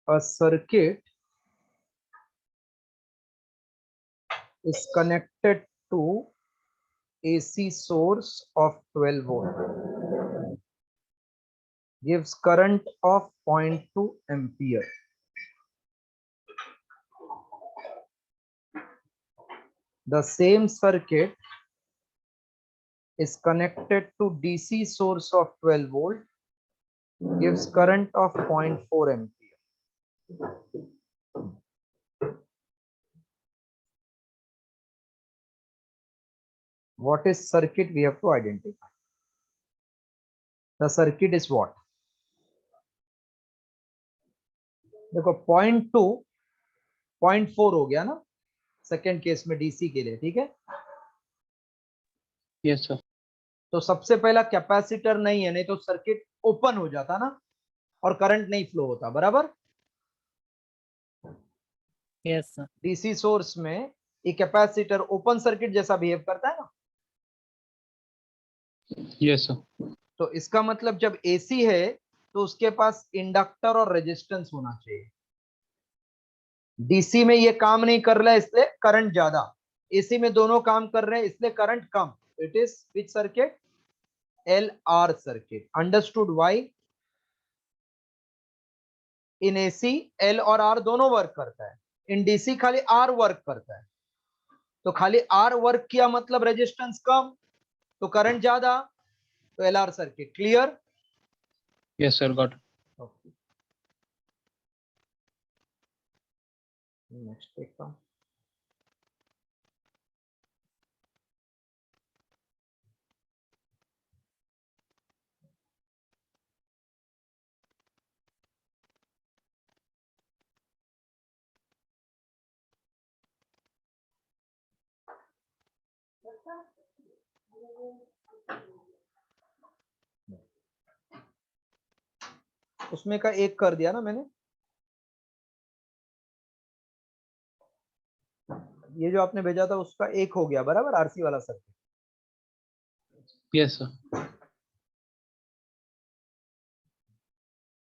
A circuit is connected to AC source of 12 volt, gives current of 0.2 ampere. The same circuit is connected to DC source of 12 volt, gives current of 0.4 ampere. What is circuit? We have to identify. The circuit is what? देखो 0.2 0.4 हो गया ना second case में DC के लिए, ठीक है? Yes sir. तो सबसे पहला कैपेसिटर नहीं है, नहीं तो सर्किट ओपन हो जाता ना और करंट नहीं फ्लो होता, बराबर? Yes sir. डीसी सोर्स में ये कैपेसिटर ओपन सर्किट जैसा बिहेव करता है ना। Yes sir. तो इसका मतलब जब एसी है तो उसके पास इंडक्टर और रेजिस्टेंस होना चाहिए। डीसी में ये काम नहीं कर रहा है इसलिए करंट ज्यादा, एसी में दोनों काम कर रहे हैं इसलिए current come. It is which circuit? LR circuit. Understood why? In AC L और R दोनों वर्क करता है, इन डीसी खाली R वर्क करता है। तो खाली R वर्क किया मतलब रेजिस्टेंस कम तो करंट ज्यादा, तो LR circuit. Clear? Yes sir, got. Next देखता हूं। उसमें का एक कर दिया ना मैंने, ये जो आपने भेजा था उसका एक हो गया, बराबर? आरसी वाला circuit. Yes sir.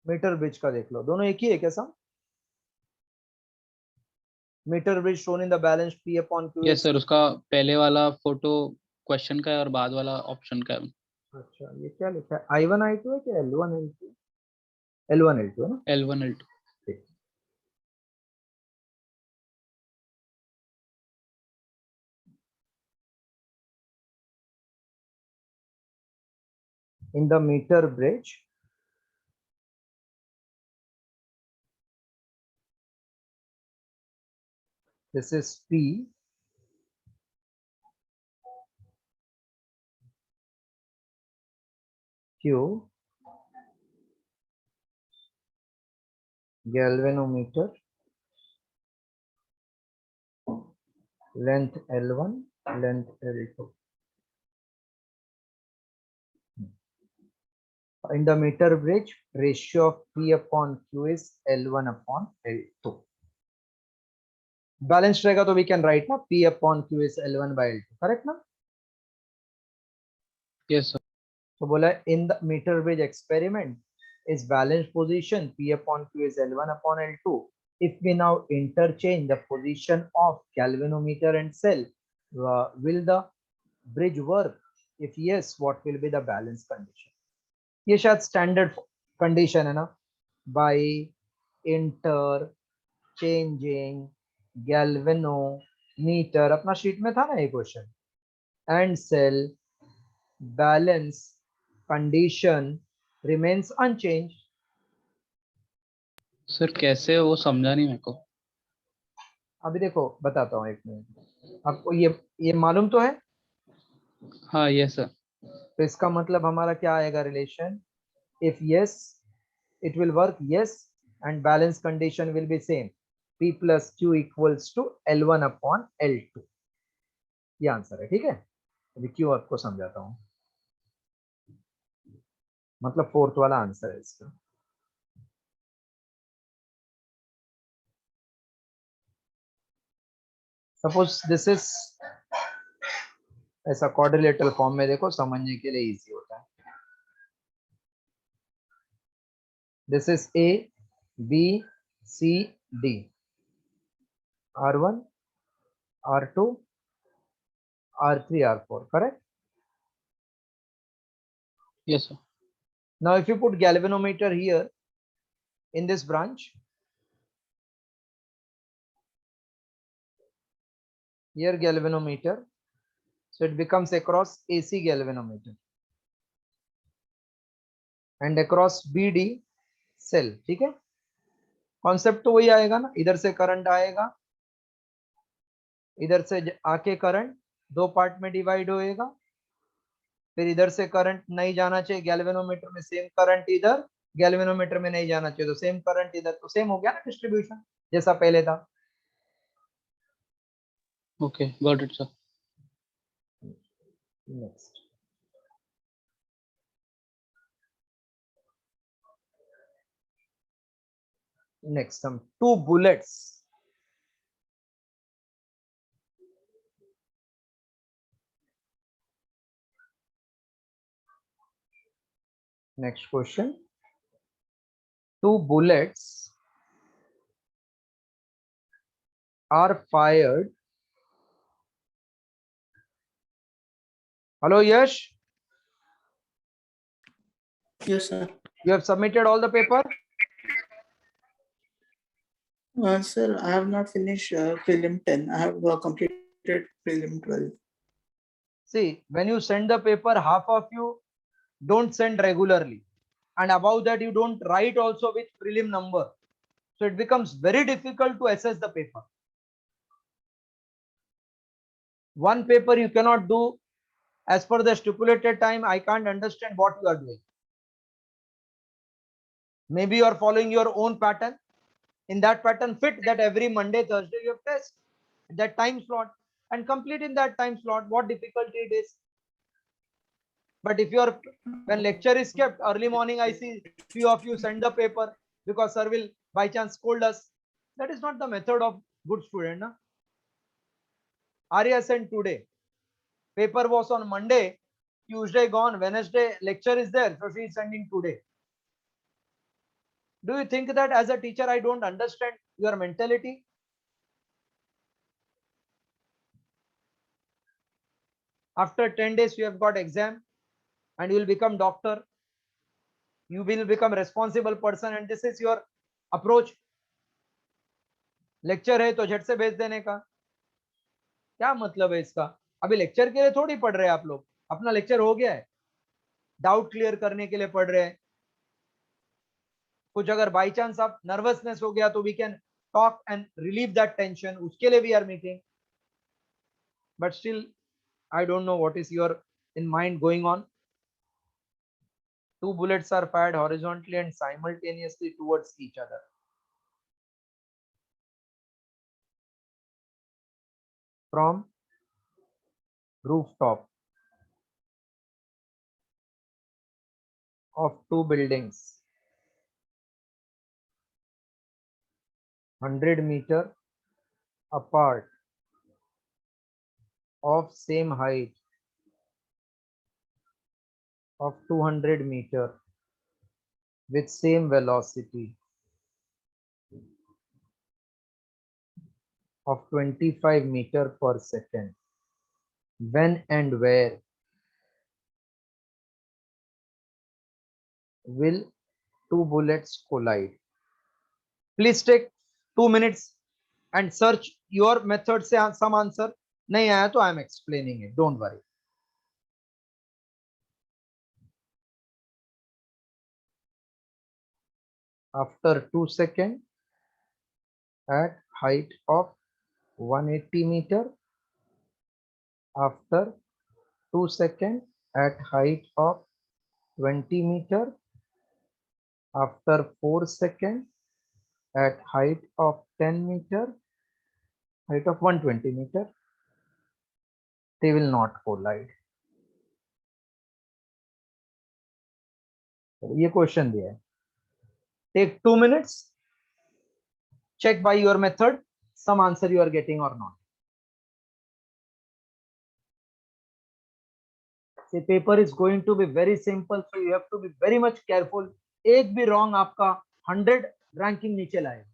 Metre bridge का देख लो, दोनों एक ही है कैसा? Metre bridge shown in the balance P upon Q। Yes sir, उसका पहले वाला फोटो क्वेश्चन का है और बाद वाला ऑप्शन का है। अच्छा, ये क्या लिखा है? I1 I2 है क्या L1 L2? L1 L2 है ना? L1 L2। ठीक। In the meter bridge, this is P, Q, galvanometer, length L1, length L2. In the meter bridge, ratio of P upon Q is L1 upon L2. Balanced रहेगा तो we can write ना P upon Q is L1 by L2, correct ना? Yes sir. तो बोला in the meter bridge experiment is balanced position P upon Q is L1 upon L2. If we now interchange the position of galvanometer and cell, will the bridge work? If yes, what will be the balance condition? ये शायद standard condition है ना, by interchanging galvanometer, अपना sheet में था ना ये question, and cell, balance condition remains unchanged. Sir कैसे, वो समझा नहीं मेरे को। अभी देखो बताता हूँ, एक मिनट। आपको ये मालूम तो है? हाँ यस सर। तो इसका मतलब हमारा क्या आएगा relation? If yes it will work, yes, and balance condition will be same, P plus Q equals to L1 upon L2. ये आंसर है, ठीक है? अभी Q आपको समझाता हूँ, मतलब फोर्थ वाला आंसर है इसका। सपोज दिस इज ऐसा क्वाड्रिलेटरल फॉर्म में, देखो समझने के लिए इजी होता है। This is A, B, C D, R1, R2, R3, R4, correct? Yes, sir. Now if you put galvanometer here in this branch, here galvanometer, so it becomes across AC galvanometer and across BD cell, ठीक है? Concept तो वही आएगा ना, इधर से current आएगा, इधर से आके करंट दो पार्ट में डिवाइड होएगा, फिर इधर से करंट नहीं जाना चाहिए गैल्वेनोमीटर में, सेम करंट इधर गैल्वेनोमीटर में नहीं जाना चाहिए, तो सेम करंट इधर, तो सेम हो गया ना डिस्ट्रीब्यूशन जैसा पहले था. Okay, got it, sir. Next, next हम two bullets, next question, two bullets are fired. Hello Yash, Yes, sir. you have submitted all the paper? Sir, I have not finished prelim 10. I have completed prelim 12. See, when you send the paper, half of you don't send regularly, and above that you don't write also with prelim number, so it becomes very difficult to assess the paper. One paper you cannot do as per the stipulated time. I can't understand what you are doing. Maybe you are following your own pattern. In that pattern, fit that every Monday, Thursday you have test that time slot and complete in that time slot. What difficulty it is? But if you are, when lecture is kept early morning, I see few of you send the paper because sir will by chance scold us. That is not the method of good student. Na? Arya sent today. Paper was on Monday, Tuesday gone, Wednesday lecture is there, so she is sending today. Do you think that as a teacher I don't understand your mentality? After 10 days you have got exam and you will become doctor, you will become responsible person, and this is your approach. Lecture है तो झट से भेज देने का, क्या मतलब है इसका? अभी लेक्चर के लिए थोड़ी पढ़ रहे हैं आप लोग, अपना लेक्चर हो गया है, डाउट क्लियर करने के लिए पढ़ रहे हैं. कुछ अगर बाई चांस आप नर्वसनेस हो गया तो we can talk and relieve that tension, उसके लिए we are meeting. But still I don't know what is your in mind going on. Two bullets are fired horizontally and simultaneously towards each other. From rooftop of two buildings, 100 meter apart, of same height, of 200 meter, with same velocity, of 25 meter per second. When and where will two bullets collide? Please take 2 minutes and search your method से some answer. नहीं आया तो I am explaining it, don't worry. After 2 seconds at height of 180 meter, after 2 seconds at height of 20 meter, after 4 seconds at height of 10 meter, height of 120 meter, they will not collide. ये question दिया है. Take 2 minutes, check by your method some answer you are getting or not. The paper is going to be very simple, so you have to be very much careful. एक भी wrong आपका 100 ranking नीचे लाएगा.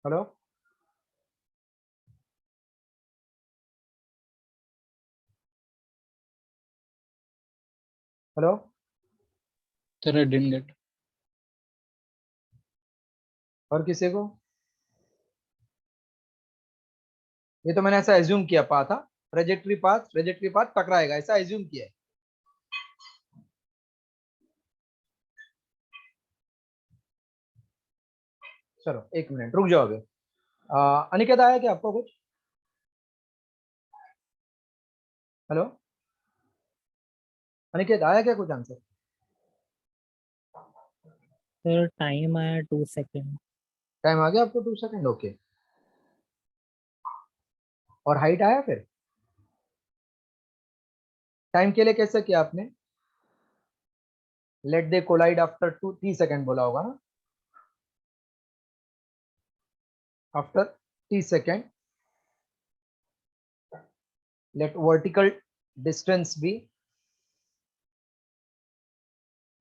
Hello, hello, Sir, I didn't get. और किसी को? ये तो मैंने ऐसा एज्यूम किया पा था, ट्रेजेक्टरी पाथ टकराएगा, ऐसा एज्यूम किया है। चलो 1 मिनट रुक जाओ अभी। अनिकेत आया क्या आपको कुछ? हेलो अनिकेत, आया क्या कुछ आंसर? सर टाइम आया 2 सेकेंड। टाइम आ गया आपको 2 सेकंड, ओके। और हाइट आया फिर? टाइम के लिए कैसे किया आपने? Let they collide after 3 second बोला होगा ना? After 3 second let vertical distance be,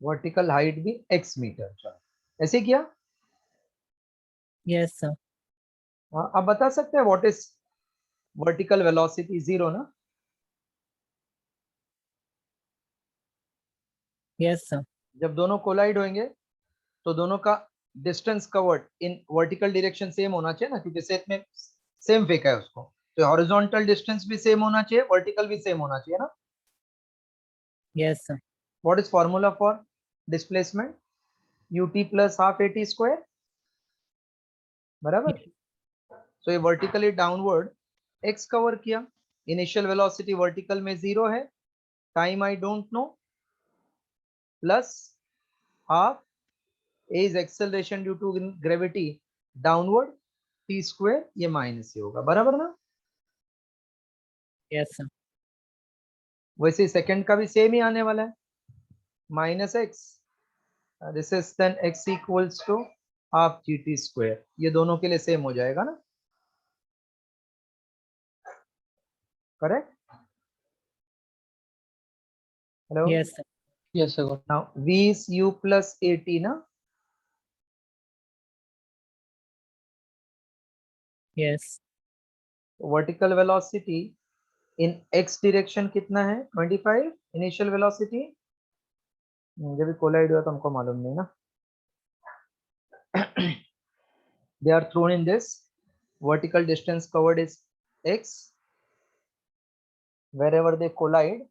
vertical height भी x मीटर। चलो ऐसे किया। Yes sir. आप बता सकते हैं व्हाट इज वर्टिकल वेलोसिटी? 0 ना? Yes sir. जब दोनों कोलाइड होंगे तो दोनों का distance covered in vertical direction same होना चाहिए ना, क्योंकि सेट में सेम फेंका है उसको, तो हॉरिजॉन्टल डिस्टेंस भी सेम होना चाहिए, वर्टिकल भी सेम होना चाहिए ना? Yes sir. What is formula for displacement? ut plus half at square, बराबर। सो ये वर्टिकली डाउनवर्ड x कवर किया, इनिशियल वेलोसिटी वर्टिकल में 0 है, time I don't know, plus half a is acceleration due to gravity downward, t square, ये minus ही होगा, बराबर ना? Yes sir. वैसे सेकंड का भी सेम ही आने वाला है, minus x, this is then x equals to half gt square, ये दोनों के लिए सेम हो जाएगा ना? Correct? Hello, yes sir. Yes, sir. Got. Now v is u plus at ना? Yes. Vertical velocity in x direction कितना है? 25 इनिशियल वेलोसिटी। जब भी कोलाइड हुआ तो हमको मालूम नहीं ना। they are thrown in this, vertical distance covered is x, wherever they collide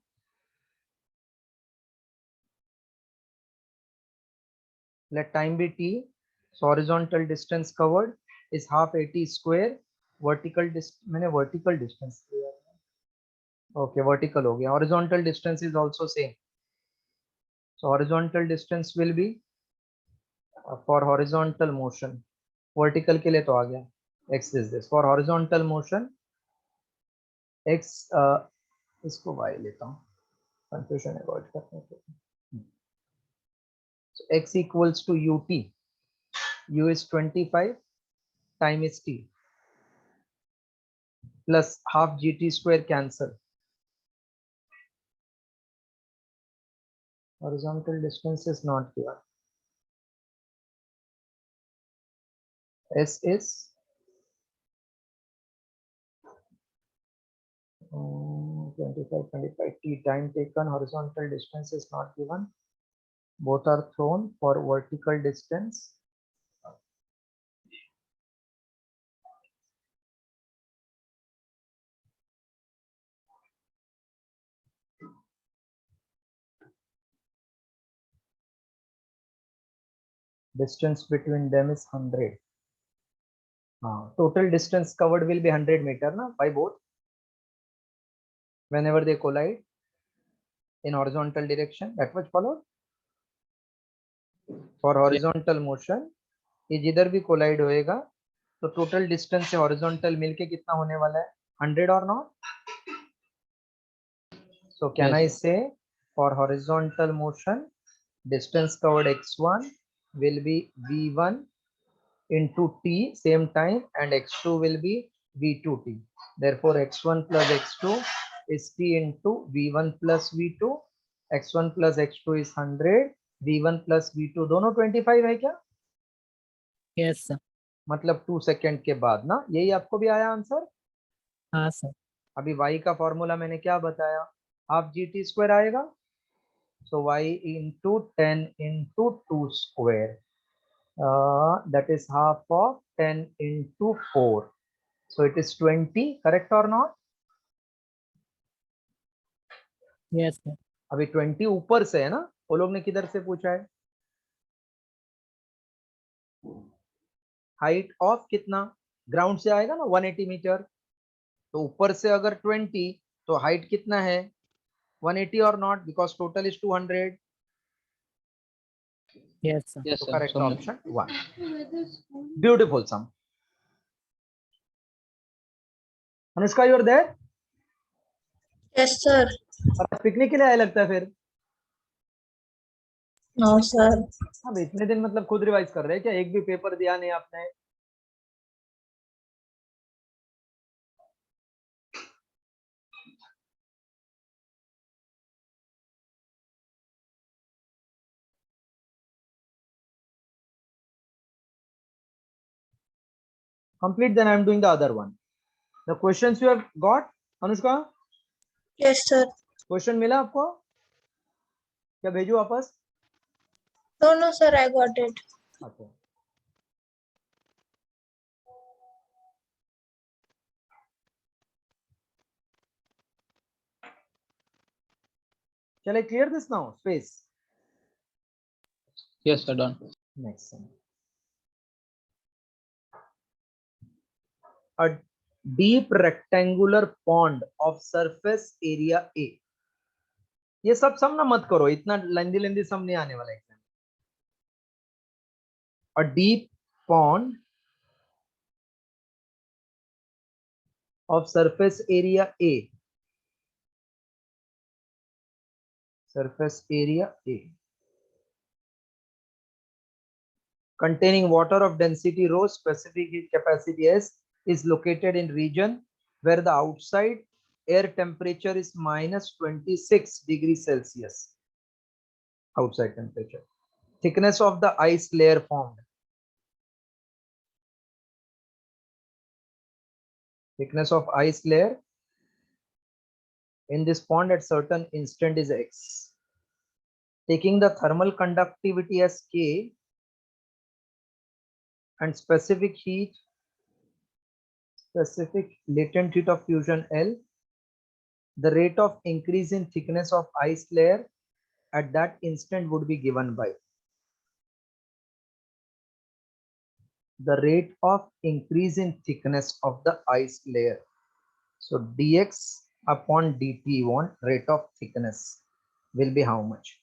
let time be t, so horizontal distance covered is half at square, vertical मैंने vertical distance लिया, okay vertical हो गया, horizontal distance is also same, so horizontal distance will be for horizontal motion, vertical के लिए तो आ गया x is this, for horizontal motion x इसको y लेता हूँ कंफ्यूजन अवॉइड करने के लिए, so x equals to ut, u is 25, time is t, plus half gt square cancel, horizontal distance is not given, s is 25 t, time taken, horizontal distance is not given, both are thrown for vertical distance, distance between them is 100, total distance covered will be 100 meter na, by both whenever they collide in horizontal direction, that was followed. For horizontal motion ये जिधर भी collide होएगा तो total distance से horizontal मिलके कितना होने वाला है? 100 और नॉट? सो कैन आई से for horizontal motion distance covered x1 will be v1 into t same time and x2 will be v2t, therefore x1 plus x2 is t into v1 plus v2, x1 plus x2 is 100, v1 plus v2 दोनों 25 है क्या? Yes sir. मतलब 2 second के बाद ना, यही आपको भी आया आंसर। हाँ सर। अभी y का फॉर्मूला मैंने क्या बताया, हाफ जी टी स्क्वायर आएगा, सो y into 10 into 2 square, that is half of 10 into 4, so it is 20, correct or not? Yes sir. अभी 20 ऊपर से है ना, वो लोग ने किधर से पूछा है, हाइट ऑफ कितना, ग्राउंड से आएगा ना 180 मीटर, तो ऊपर से अगर 20 तो हाइट कितना है 180 और not, because total is 200, yes sir. Yes तो सर, करेक्ट समझ। Option 1, beautiful sum. Anushka you are there, Yes, sir. और पिकनिक के लिए आया लगता है फिर। No, sir. अब इतने दिन मतलब खुद रिवाइज कर रहे हैं क्या, एक भी पेपर दिया नहीं आपने? Complete, then I am doing the other one. The questions you have got, Anushka, Yes, sir. Question मिला आपको, क्या भेजू वापस? No, no, sir. I got it. अच्छा, चले clear this now, space. Yes sir, done. Next one. A deep rectangular pond of surface area A. ये सब सम ना मत करो, इतना लेंदी लेंदी सम नहीं आने वाला exam. A deep pond of surface area A. Surface area A. Containing water of density rho, specific heat capacity S, is located in region where the outside air temperature is minus 26 degrees Celsius. Outside temperature. Thickness of the ice layer formed. Thickness of ice layer in this pond at certain instant is X. Taking the thermal conductivity as K and specific latent heat of fusion L, the rate of increase in thickness of ice layer at that instant would be given by the rate of increase in thickness of the ice layer. So dx upon dt, want rate of thickness will be how much?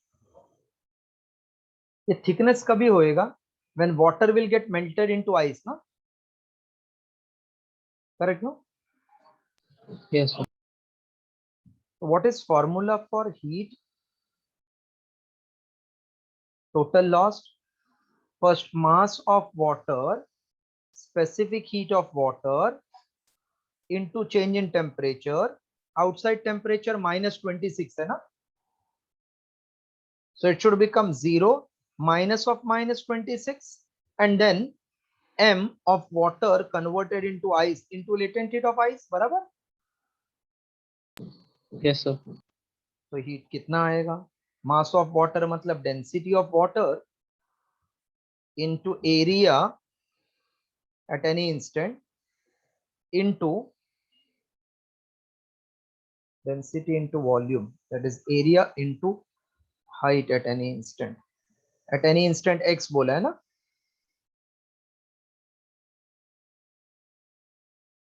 ये thickness कभी होएगा when water will get melted into ice, ना? Correct, no? Yes sir. So what is formula for heat? Total loss, first mass of water, specific heat of water into change in temperature, outside temperature minus 26 है ना, so it should become 0 minus of minus 26 and then m of water converted into ice into latent heat of ice, बराबर? Yes sir. तो heat कितना आएगा, mass of water मतलब density of water into area at any instant into density into volume, that is area into height at any instant. At any instant x बोला है ना,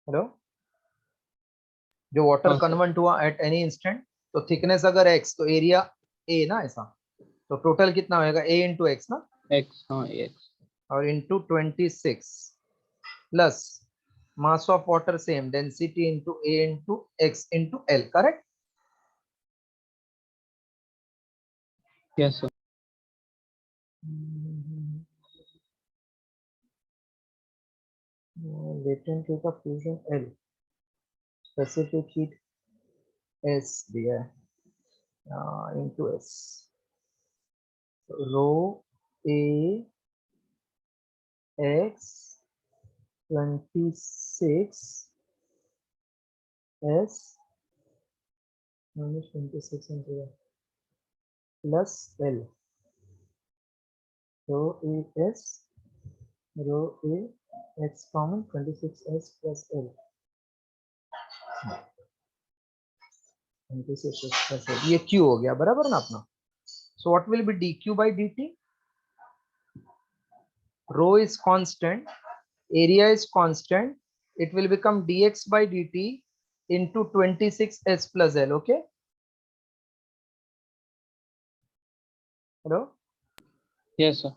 hello, जो water हाँ sir. Convert हुआ at any instant, तो thickness अगर x तो area a ना, ऐसा तो टोटल कितना होएगा a इंटू एक्स ना, एक्स, हाँ एक्स। और into 26 plus mass of water same density into a into x into l, correct? Yes sir. Latent heat of fusion l, specific heat s दिया है into s, rho a x 26 s minus 26 into plus L. Rho A S, rho A x common 26s plus L. 26s plus L. ये Q हो गया बराबर ना अपना. So what will be dq by dt? Rho is constant, area is constant. It will become dx by dt into 26s plus L. Okay. Hello. Yes, sir.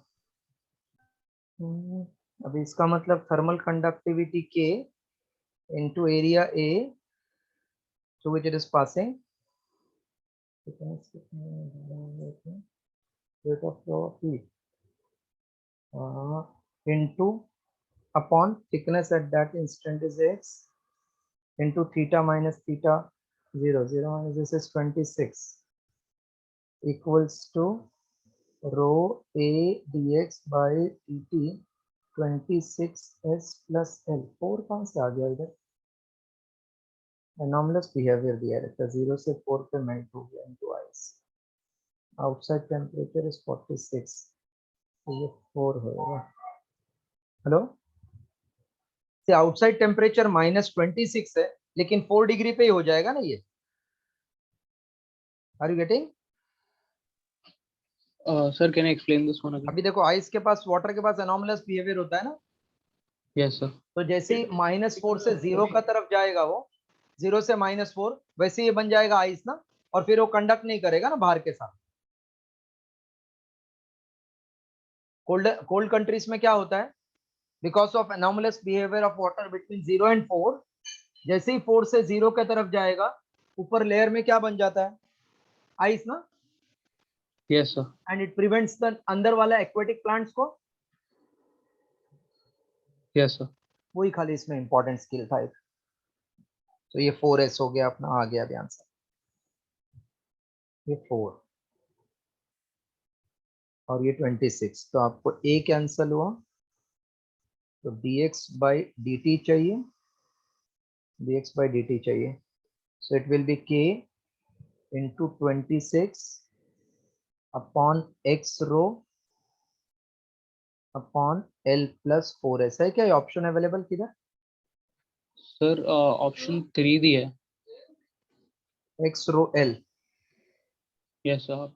अभी इसका मतलब thermal conductivity K into area A through which it is passing. Rate of flow of heat into upon thickness at that instant is x into theta minus theta 0 minus this is 26 equals to rho A dx by dt 26s plus L. 4 कहाँ से आ गया इधर? Anomalous behavior दिया रहता है 0 से 4 पे melt हो गया into ice. Outside temperature is 46. तो ये 4 होगा. हेलो. से आउटसाइड टेम्परेचर -26 है लेकिन 4 डिग्री पे ही हो जाएगा ना ये. Are you getting? Sir, can I explain this one again? अभी देखो आइस के पास वाटर के पास एनॉमलस बिहेवियर होता है ना. Yes, sir. तो जैसे ही -4 से 0 का तरफ जाएगा वो 0 से -4 वैसे ये बन जाएगा आइस ना. और फिर वो कंडक्ट नहीं करेगा ना बाहर के साथ. कोल्ड कंट्रीज में क्या होता है? Because of anomalous behaviour of water between 0 and 4 जैसे ही 4 से 0 के तरफ जाएगा ऊपर लेयर में क्या बन जाता है? आइस ना. Yes, sir. And it prevents the अंदर वाला एक्वेटिक प्लांट्स को. Yes, sir. वही खाली इसमें इंपॉर्टेंट स्किल था एक. तो ये 4s हो गया अपना. आ गया ध्यान से. ये 4 और ये 26. तो आपको a कैंसल हुआ तो dx by dt चाहिए. dx by dt चाहिए. So it will be k into 26 upon x rho upon L plus 4s. है क्या ये ऑप्शन अवेलेबल किधर? Sir, option 3 दी है. x rho L. Yes, sir.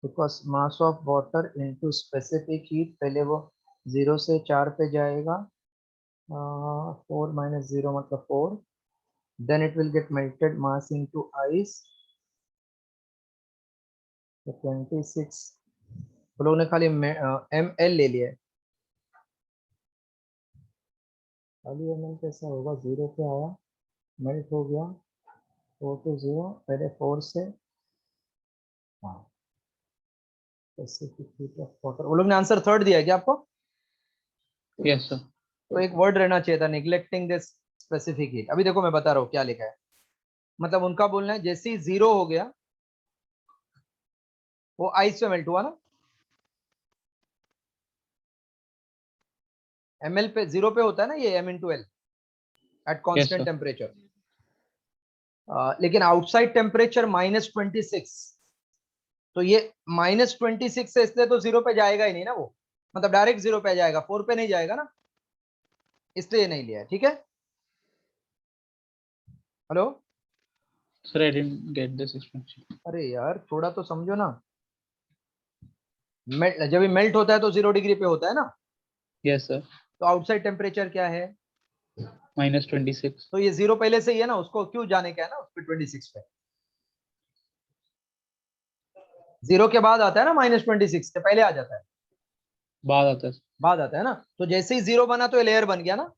Because mass of water into specific heat पहले वो 0 से 4 पे जाएगा. 4 minus 0 मतलब 4. Then it will get melted mass into ice. तो 26 तो लोगों ने खाली ml ले लिया है. खाली ml कैसा होगा? 0 पे आया मेल्ट हो गया 4 to 0 पहले 4 से. हाँ specific heat of water. वो लोग ने आंसर थर्ड दिया है क्या आपको? Yes, sir. तो एक वर्ड रहना चाहिए था निग्लेक्टिंग दिस स्पेसिफिक हीट. अभी देखो मैं बता रहा हूँ क्या लिखा है. मतलब उनका बोलना है जैसे ही 0 हो गया वो आइस पे मेल्ट हुआ ना. ml पे 0 पे होता है ना ये m into L at constant sir. Temperature. लेकिन आउटसाइड टेम्परेचर -26. तो ये -26 से इसलिए तो 0 पे जाएगा ही नहीं ना वो. मतलब डायरेक्ट 0 पे जाएगा 4 पे नहीं जाएगा ना. इसलिए नहीं लिया. ठीक है. Hello. Sir, I didn't get this explanation. अरे यार थोड़ा तो समझो ना. जब ये मेल्ट होता है तो 0 डिग्री पे होता है ना. Yes, sir. तो आउटसाइड टेम्परेचर क्या है? -26. तो ये 0 पहले से ही है ना. उसको क्यों जाने का है ना उस पे 26 पे. 0 के बाद आता है ना -26 से पहले आ जाता है. बाद आता है. बाद आता है ना. तो जैसे ही 0 बना तो ये लेयर बन गया ना.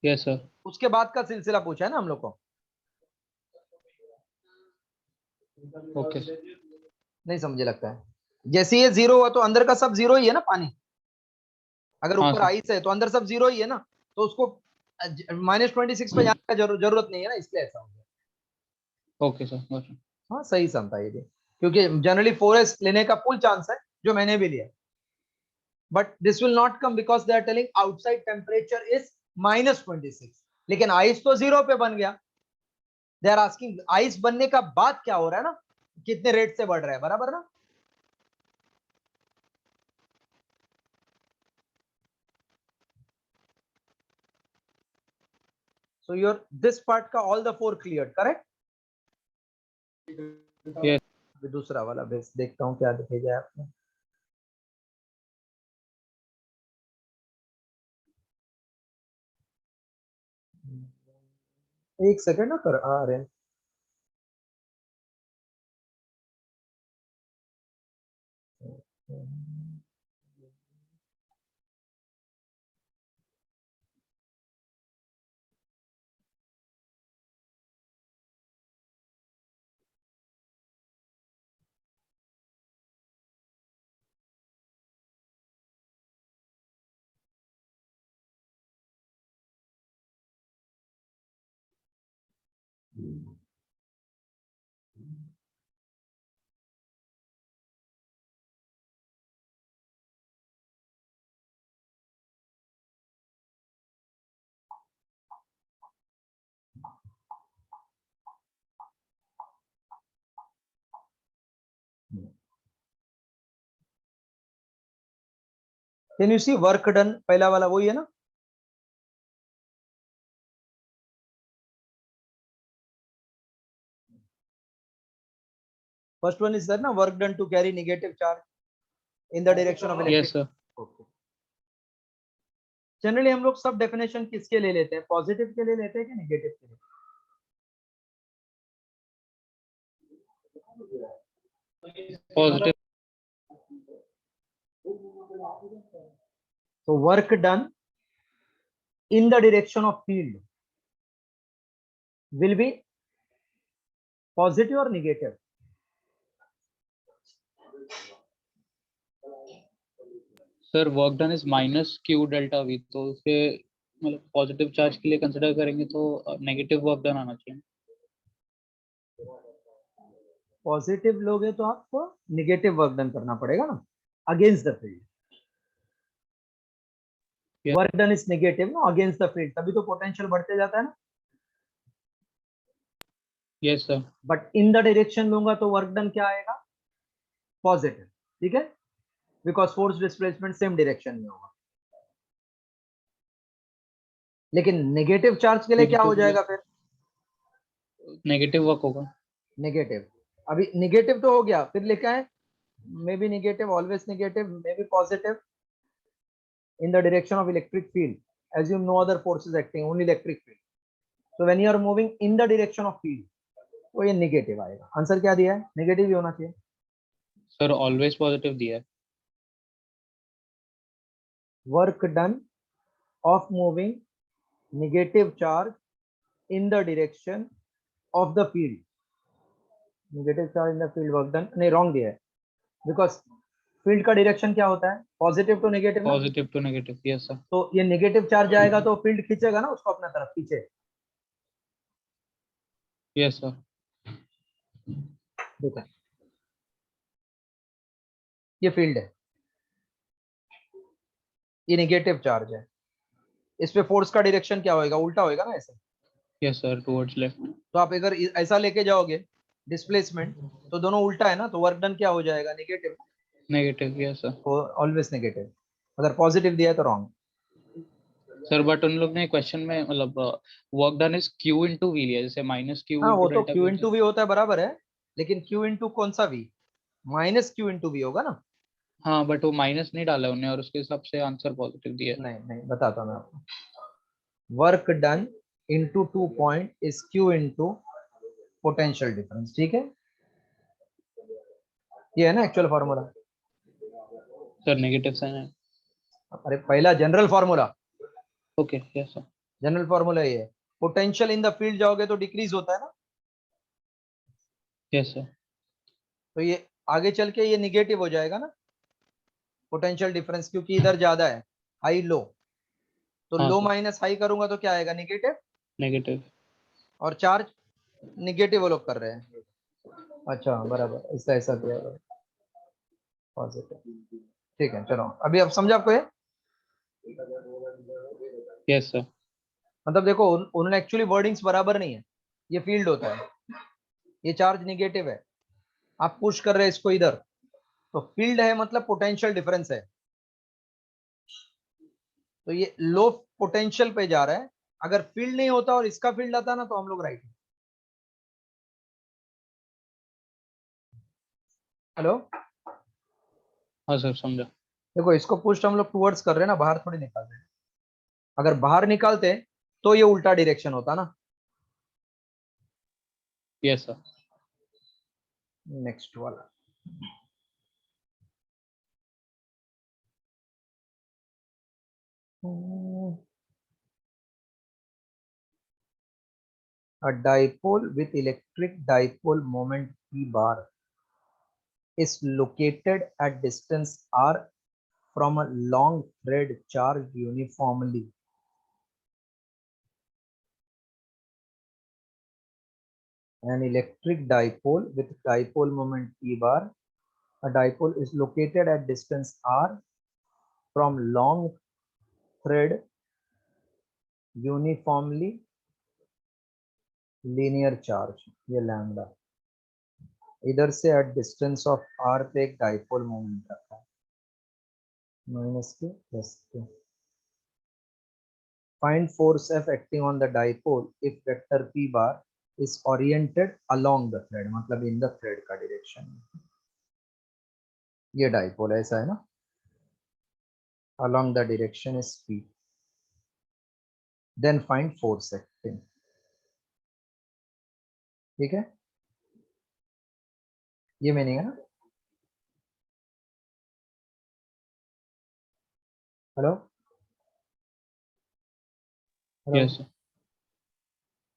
Yes, sir. उसके बाद का सिलसिला पूछा है ना हम लोग को. Okay. नहीं समझे लगता है. जैसे ये 0 हुआ तो अंदर का सब 0 ही है ना पानी. अगर हाँ, ऊपर सर. आइस है तो अंदर सब 0 ही है ना. तो उसको -26 पे जाने का जरूरत नहीं है ना. इसलिए ऐसा हो गया. Okay, sir. Gotcha. हाँ सही समझा ये भी. क्योंकि जनरली 4s लेने का फुल चांस है जो मैंने भी लिया. but this will not come because they are telling outside temperature is -26, लेकिन आइस तो 0 पे बन गया. दे आर आस्किंग आइस बनने का बाद क्या हो रहा है ना, कितने रेट से बढ़ रहा है, बराबर ना. So your this part का all the 4 cleared, correct? Yes. अभी दूसरा वाला बेस देखता हूँ क्या दिखेगा आपने. एक सेकंड ना कर आ रहे हैं. Can you see work done, पहला वाला वही है ना. First one is that na work done to carry negative charge in the direction of electric. Yes, sir. Okay. Generally हम लोग सब डेफिनेशन किसके ले लेते हैं, पॉजिटिव के लिए लेते हैं कि नेगेटिव के लिए? Positive. So work done in the direction of field will be positive or negative? Sir work done is minus Q delta we, तो उसे मतलब पॉजिटिव चार्ज के लिए कंसिडर करेंगे तो नेगेटिव वर्क डन आना चाहिए. पॉजिटिव लोगे तो आपको नेगेटिव वर्क डन करना पड़ेगा ना, against the field. Yeah. Work done is negative ना, अगेंस्ट द फील्ड, तभी तो पोटेंशियल बढ़ते जाता है ना. Yes sir. But in the direction लूंगा तो वर्क डन क्या आएगा, पॉजिटिव. ठीक है, because force displacement same direction में होगा. लेकिन नेगेटिव चार्ज के लिए क्या हो जाएगा फिर? नेगेटिव वर्क होगा. नेगेटिव. अभी नेगेटिव तो हो गया, फिर लिखा है may be negative, always negative, may be positive in the direction of electric field. Assume no other force is acting, only electric field. So when you are moving in the direction of field, तो ये negative आएगा. Answer क्या दिया है? Negative ही होना चाहिए. Sir always positive दिया है. Work done of moving negative charge in the direction of the field. Negative charge in the field work done, नहीं wrong दिया है, because फील्ड का डायरेक्शन क्या होता है, positive to negative. Positive to negative. Yes sir. तो ये negative charge आएगा तो फील्ड खींचेगा ना उसको अपना तरफ पीछे. Yes sir. देखो ये फील्ड है, ये नेगेटिव चार्ज है, इस पे फोर्स का डायरेक्शन क्या होएगा, उल्टा होएगा ना ऐसे. Yes sir, towards left. तो आप अगर ऐसा लेके जाओगे डिस्प्लेसमेंट तो दोनों उल्टा है ना, तो वर्क डन क्या हो जाएगा, नेगेटिव. नेगेटिव. Yes sir. तो ऑलवेज नेगेटिव. अगर पॉजिटिव दिया है तो रॉन्ग. सर बट उन लोग ने क्वेश्चन में मतलब work done is Q into V लिया, जैसे माइनस क्यू. हाँ वो तो क्यू इंटू वी होता है, बराबर है, लेकिन क्यू इंटू कौन सा V, minus Q into V होगा ना. हाँ बट वो माइनस नहीं डाला उन्हें और उसके हिसाब से आंसर पॉजिटिव दिया. नहीं नहीं बताता हूँ मैं आपको. Work done into 2 point is Q into potential difference. ठीक है, ये है ना actual formula. Sir negative sign है. अरे पहला general formula, okay. Yes sir. General formula ये है. पोटेंशियल इन द फील्ड जाओगे तो डिक्रीज होता है ना. Yes sir. तो ये आगे चल के ये निगेटिव हो जाएगा ना पोटेंशियल डिफरेंस, क्योंकि इधर ज्यादा है, हाई लो. तो हाँ लो सर. माइनस हाई करूंगा तो क्या आएगा, नेगेटिव. नेगेटिव. और चार्ज नेगेटिव वो लोग कर रहे हैं. अच्छा बराबर, इसका ऐसा किया पॉजिटिव. ठीक है, चलो अभी अब समझा आपको ये? Yes sir. मतलब देखो उन्होंने एक्चुअली वर्डिंग्स बराबर नहीं है। ये फील्ड होता है, ये चार्ज निगेटिव है, आप पुश कर रहे हैं इसको इधर, तो फील्ड है मतलब पोटेंशियल डिफरेंस है, तो ये लो पोटेंशियल पे जा रहा है। अगर फील्ड नहीं होता और इसका फील्ड आता ना तो हम लोग राइट। हेलो, हाँ सर समझा। देखो इसको पुश हम लोग टूवर्ड्स कर रहे हैं ना, बाहर थोड़ी निकाल रहे हैं। अगर बाहर निकालते तो ये उल्टा डायरेक्शन होता ना। Yes sir. नेक्स्ट वाला, a dipole with electric dipole moment p bar is located at distance r from a long thread charged uniformly. An electric dipole with dipole moment p bar, a dipole is located at distance r from long thread uniformly linear charge, ये lambda, इधर से at distance of r पे एक dipole moment आता है minus के plus के. Find force F acting on the dipole if vector p bar is oriented along the thread, मतलब in the thread का direction. ये डाइपोल ऐसा है ना, along the direction is p. Then find force acting. ठीक है, ये मीनिंग है ना. Hello hello, yes sir.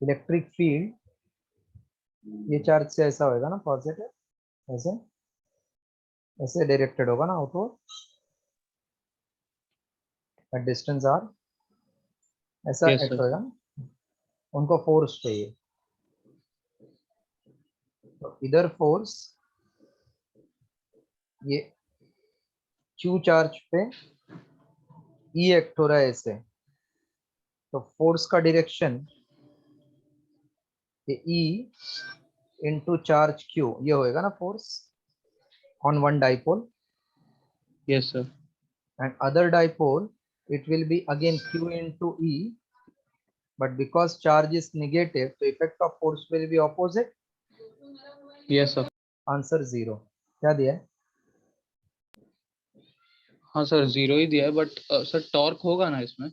Electric field ये चार्ज से ऐसा होएगा ना, पॉजिटिव, ऐसे ऐसे डायरेक्टेड होगा ना आउटवर्ड एट डिस्टेंस r, ऐसा यस एक्ट सर। होएगा ना. उनको फोर्स चाहिए, तो इधर फोर्स ये q चार्ज पे E एक्ट हो रहा है ऐसे, तो फोर्स का डायरेक्शन ये E इनटू चार्ज q, ये होएगा ना force on one dipole. Yes sir. And other dipole it will be again q into E, but because charge is negative so effect of force will be opposite. Yes sir. Answer 0. क्या दिया है? हाँ sir zero ही दिया है, but sir torque होगा ना इसमें?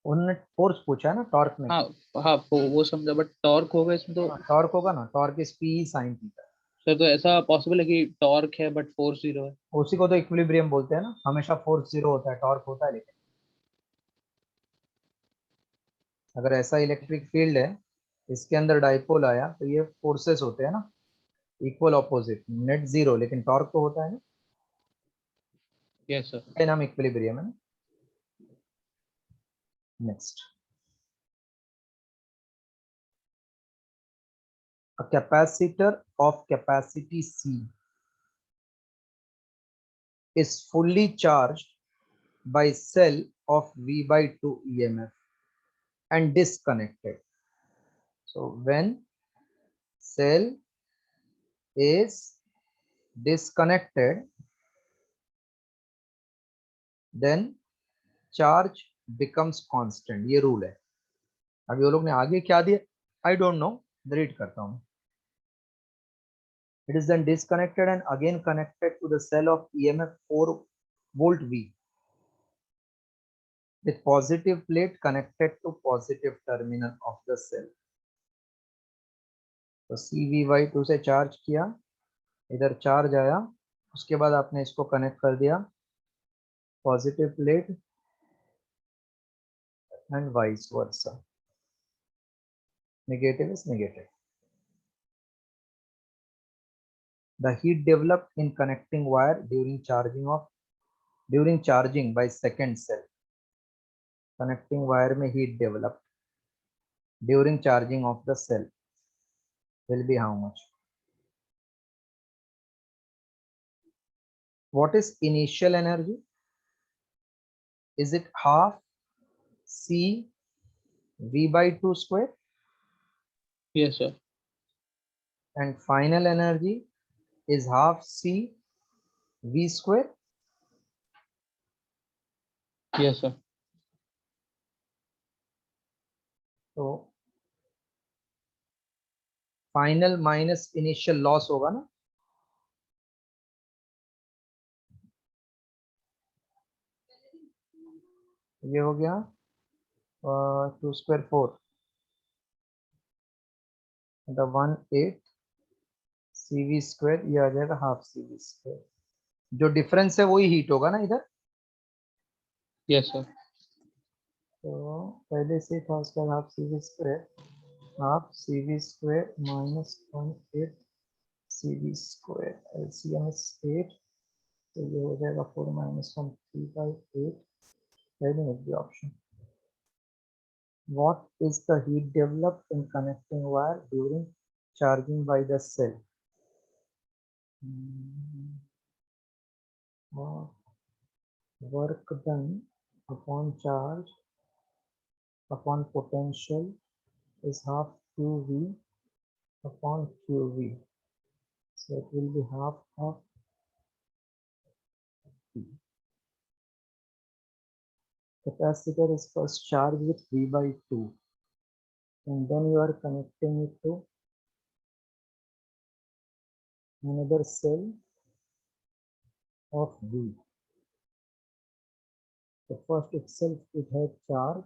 उन्होंने फोर्स पूछा है ना, टॉर्क में. हाँ हाँ वो समझा, बट टॉर्क होगा इसमें तो? टॉर्क होगा ना, torque is P sine theta. Sir तो ऐसा पॉसिबल है कि टॉर्क है बट फोर्स जीरो है? उसी को तो इक्विलिब्रियम बोलते हैं ना, हमेशा फोर्स 0 होता है, टॉर्क होता है. लेकिन अगर ऐसा इलेक्ट्रिक फील्ड है, इसके अंदर डाइपोल आया तो ये फोर्सेस होते हैं ना, इक्वल ऑपोजिट, नेट 0, लेकिन टॉर्क तो होता है ना. Yes sir. ये नाम इक्विलिब्रियम है ना. Next, a capacitor of capacity C is fully charged by cell of V by 2 EMF and disconnected. So when cell is disconnected, then charge becomes constant. ये रूल है. अभी वो लोग ने आगे क्या दिया आई डोंट नो, रीड करता हूँ. It is then disconnected and again connected to the cell of EMF 4 volt V with positive plate connected to positive terminal of the cell. तो CVY2 से चार्ज किया, इधर चार्ज आया, उसके बाद आपने इसको कनेक्ट कर दिया positive plate and vice versa. Negative is negative. The heat developed in connecting wire during charging by second cell. Connecting wire में heat developed during charging of the cell will be how much? what is initial energy? Is it half C V by 2 square? Yes, sir. And final energy is half C V square? Yes, sir. So final minus initial loss होगा ना? ये हो गया 2 square 4 the 1/8 CV square, ये आ जाएगा half CV square. जो difference है वही हीट होगा ना इधर. Yes, sir. तो पहले से था उसका half CV square minus 1/8 CV square. LCM is 8, तो ये हो जाएगा 4 minus 1 3/8. पहले the option. What is the heat developed in connecting wire during charging by the cell? Work done upon charge upon potential is half QV upon QV. So it will be half of P. Capacitor is first charged with V by 2, and then you are connecting it to another cell of V. The first itself it had charge,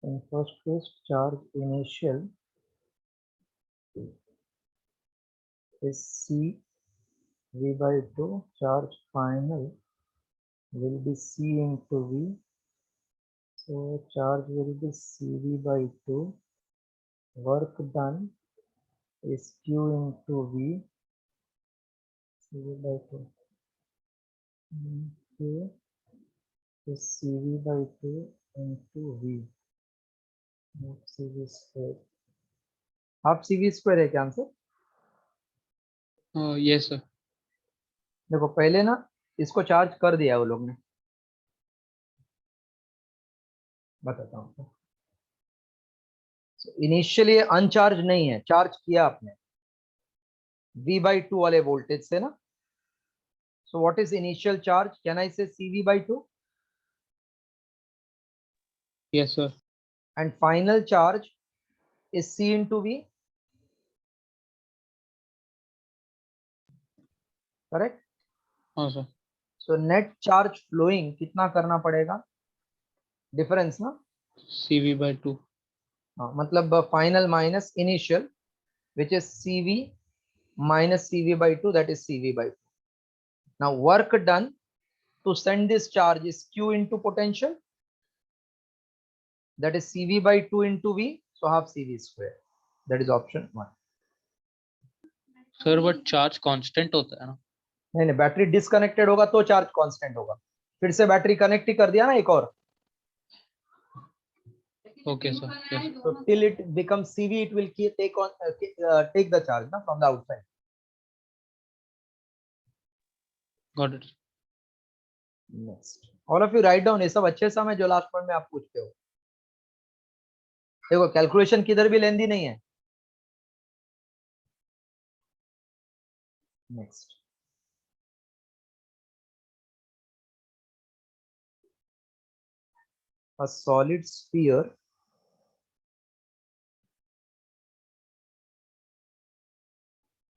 in first case charge initial is C V by 2, charge final will be C into V. So charge will be CV by 2. Work done is Q into V. CV by 2. Q is CV by 2 into V. Half CV square. Half CV square है क्या answer? Yes, sir. देखो पहले ना इसको charge कर दिया वो लोग ने, बताता हूँ. इनिशियली अनचार्ज नहीं है, चार्ज किया आपने V by 2 वाले वोल्टेज से ना. So what is initial charge? Can I say CV by 2? Yes, sir. And final charge is C into V. Correct? हाँ sir. So net charge flowing कितना करना पड़ेगा? Difference ना? CV by 2. हाँ, मतलब final minus initial, which is CV minus CV by 2, that is CV by 2. Now work done to send this charge is Q into potential, that is CV by 2 into V, so half CV square. That is option 1. Sir, but charge constant होता है ना? नहीं नहीं, battery disconnected होगा तो charge constant होगा. फिर से बैटरी कनेक्ट ही कर दिया ना एक और. Okay, sir. Yes. So till it becomes CV, it will take the charge na, from the outside. Got it. Next, all of you write down ये सब अच्छे समय जो लास्ट पॉइंट में आप पूछते हो. देखो कैलकुलेशन किधर भी लेंदी नहीं है. Next, a solid sphere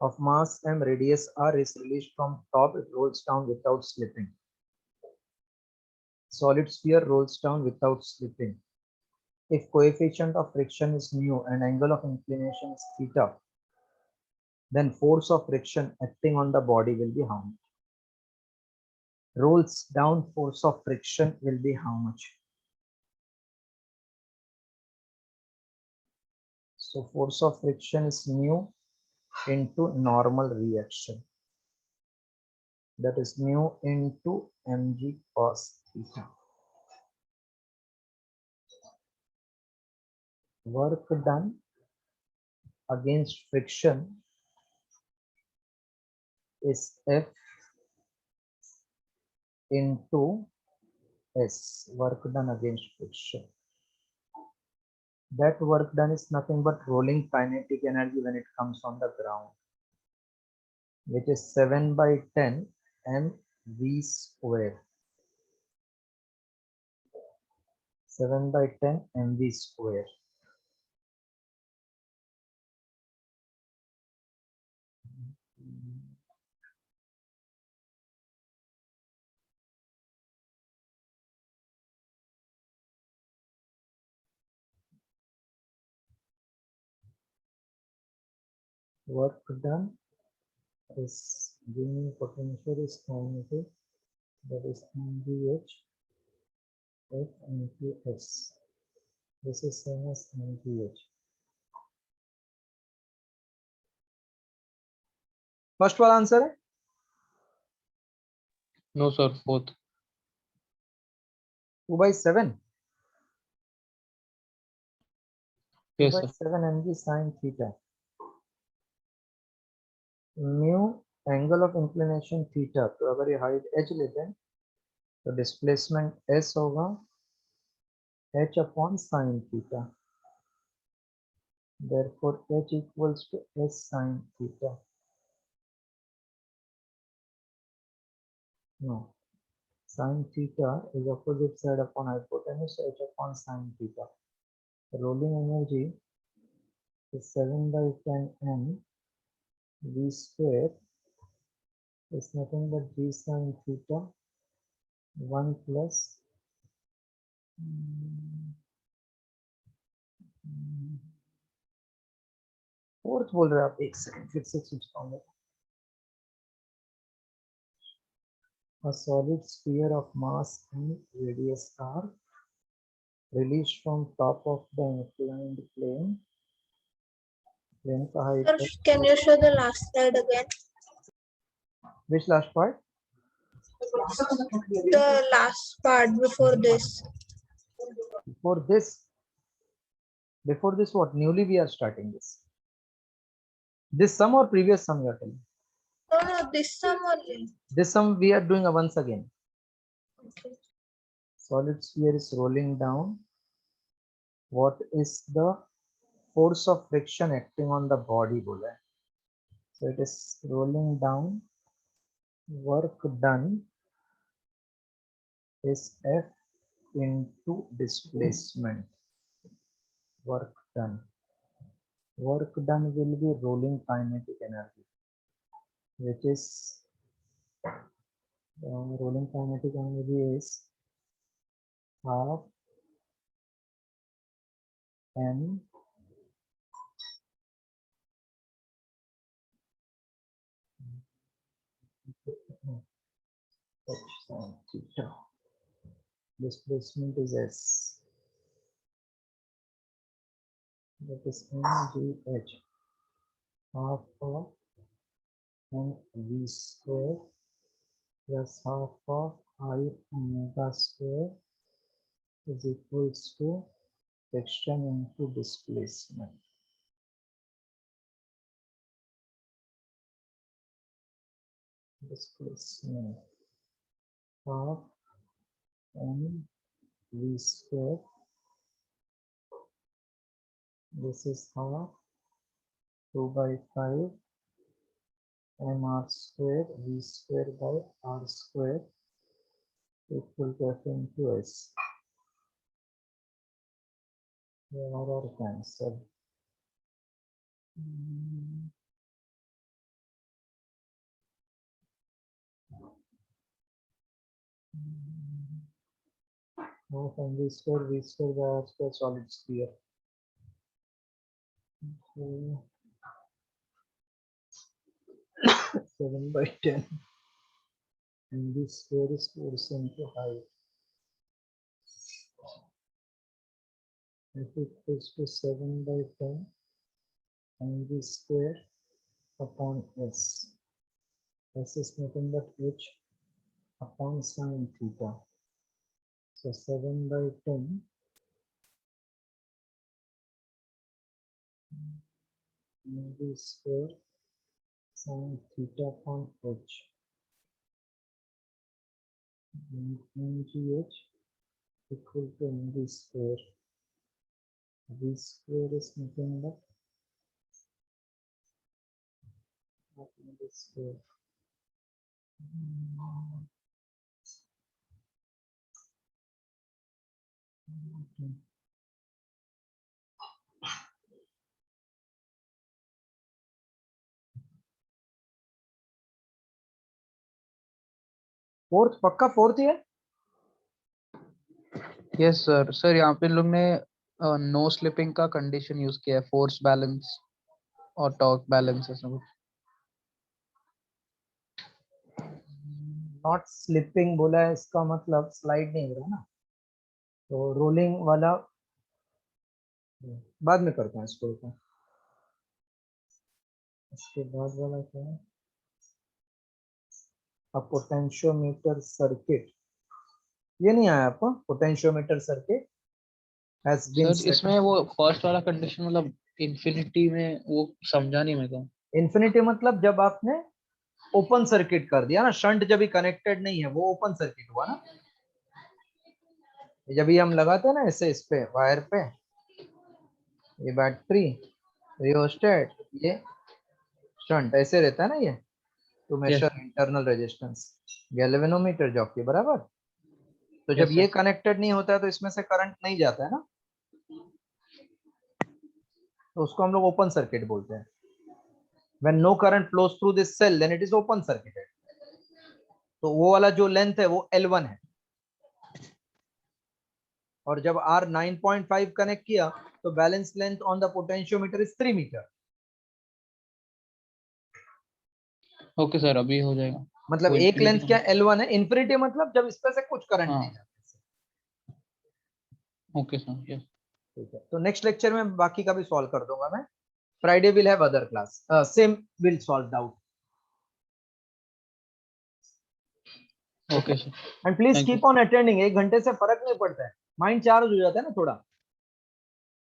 of mass m, radius r is released from top. It rolls down without slipping. Solid sphere rolls down without slipping. If coefficient of friction is mu and angle of inclination is theta, then force of friction acting on the body will be how much? Rolls down, force of friction will be how much? So force of friction is mu into normal reaction. That is mu into mg cos theta. work done against friction is F into S, work done against friction. That work done is nothing but rolling kinetic energy when it comes on the ground, which is 7 by 10 mv square. 7 by 10 mv square. Work done is giving potential is kinetic, that is mgh F into S. This is same as mgh. First वाला answer है No, sir. Fourth. 2 by 7. 2 Yes, by sir. 7 mg sin theta. Mu angle of inclination theta. तो अगर ये height h लेते हैं तो displacement s होगा h upon sin theta. Therefore h equals to s sin theta. No. Sin theta is opposite side upon hypotenuse, so h upon sin theta. Rolling energy is 7 by 10 m v square is nothing but g sin theta 1 plus fourth बोल रहे हैं आप, एक second फिर से सोचता हूँ. A solid sphere of mass and radius r released from top of the inclined plane. Plane का height Sir, है. can you show the last slide again? Which last part? The last part before this. Before this what? Newly we are starting this. This sum or previous sum you are telling? No, this sum only. This sum we are doing once again. Okay. Solid sphere is rolling down. What is the force of friction acting on the body? बोला है. So it is rolling down. Work done is F into displacement. Work done. Work done will be rolling kinetic energy, which is rolling kinetic energy is half m h sin theta. Displacement is s. That is mgh, half of mv square plus half of I omega square is equals to friction into displacement. Displacement half mv square. This is half 2 by 5 mr square v square by r square equal to f into s. They are all cancelled. Now from v square by r square solid sphere. So 7 by 10 and this square is force into height. F equals to 7 by 10 and v square upon s. S is nothing but h upon sin theta. So 7 by 10 mv square sin theta upon h. mgh equal to mv square. V square is nothing but mv square. Fourth पक्का fourth ही है. Yes sir. Sir यहाँ पे लोग ने no slipping का condition use किया है, force balance और टॉर्क बैलेंस ऐसा कुछ. नॉट स्लिपिंग बोला है, इसका मतलब स्लाइड नहीं हो रहा ना, तो रोलिंग वाला बाद में करते हैं इसको. इसके बाद वाला क्या है, अब पोटेंशियोमीटर सर्किट. ये नहीं आया आपको potentiometer circuit has been sir इसमें वो फर्स्ट वाला कंडीशन मतलब इंफिनिटी में वो समझा नहीं मेरे को. इन्फिनिटी मतलब जब आपने ओपन सर्किट कर दिया ना, शंट जब भी कनेक्टेड नहीं है वो ओपन सर्किट हुआ ना. जब भी हम लगाते हैं ना ऐसे इस पे वायर पे, ये बैटरी रियोस्टेट ये शंट ऐसे रहता है ना ये, to measure internal resistance galvanometer job के बराबर. तो जब Yes, ये sir. कनेक्टेड नहीं होता है तो इसमें से करंट नहीं जाता है ना, तो उसको हम लोग ओपन सर्किट बोलते हैं. when no current flows through this cell then it is open circuited. तो वो वाला जो लेंथ है वो L1 है, और जब R 9.5 कनेक्ट किया तो balance length on the potentiometer is 3 metre. Okay sir, अभी हो जाएगा. मतलब वो एक infinity लेंथ क्या L1 है, इन्फिनिटी मतलब जब इस पे से कुछ करंट हाँ. नहीं जाता. Okay sir. यस. ठीक है, तो नेक्स्ट लेक्चर में बाकी का भी सॉल्व कर दूंगा मैं. Friday will have other class, same will solve out. Okay sir. And please Thank you. Keep on attending. 1 घंटे से फर्क नहीं पड़ता है, माइंड चार्ज हो जाता है ना थोड़ा.